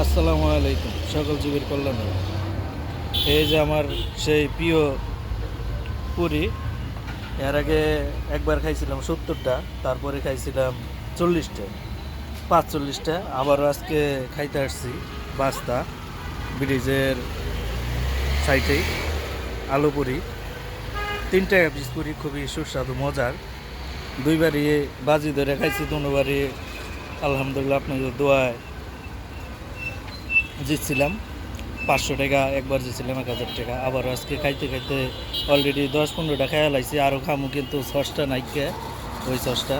আসসালামু আলাইকুম, সকল জীবের কল্যাণে। এই যে আমার সেই প্রিয় পুরি। এর আগে একবার খাইছিলাম 70টা, তারপরে খাইছিলাম 40টা, 45টা। আবারও আজকে খাইতে আসছি বাস্তা ব্রিজের সাইটেই। আলু পুরি 3 টাকা পিস পুরি, খুবই সুস্বাদু মজার। দুইবারই বাজি ধরে খাইছি, দুবারই আলহামদুলিল্লাহ আপনাদের দোয়ায় জিতছিলাম। 500 টাকা একবার জিতছিলাম, 1000 টাকা। আবার আজকে খাইতে খাইতে অলরেডি 10-15টা খাইয়া লাইছি, আরও খামু, কিন্তু সসটা নাইকে ওই সসটা।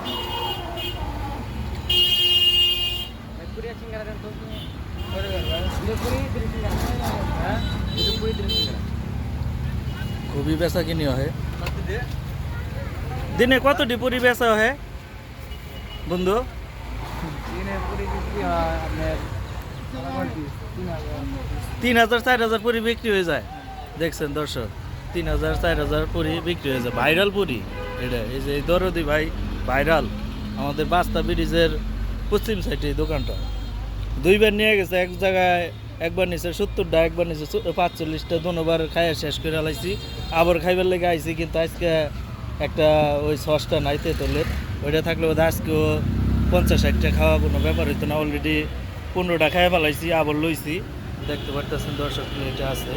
খুবই বেচা কিনি হয়। দিনে কতটি পুরি বেচা হয় বন্ধু? 3000-4000 পুরি বিক্রি হয়ে যায়। দেখছেন দর্শক, 3000-4000 পুরি বিক্রি হয়ে যায়। ভাইরাল পুরি এটা। এই যে এই দরদি ভাই ভাইরাল, আমাদের বাস্তা ব্রিজের পশ্চিম সাইডে এই দোকানটা। দুইবার নিয়ে গেছে এক জায়গায়। একবার নিচে 70টা, একবার নিচে 45টা। দুবার খাইয়া শেষ করে লাইছি। আবার খাইবার লেগে আইছি, কিন্তু আজকে একটা ওই সসটা নাই তেঁতুলের, ওইটা থাকলে বোধ আজকেও 50-60টা খাওয়া কোনো ব্যাপার হইতো না। অলরেডি 15টা খাইয়া ফেলাইছি, আবার লইছি। দেখতে পারতেছেন দর্শক, এটা আছে।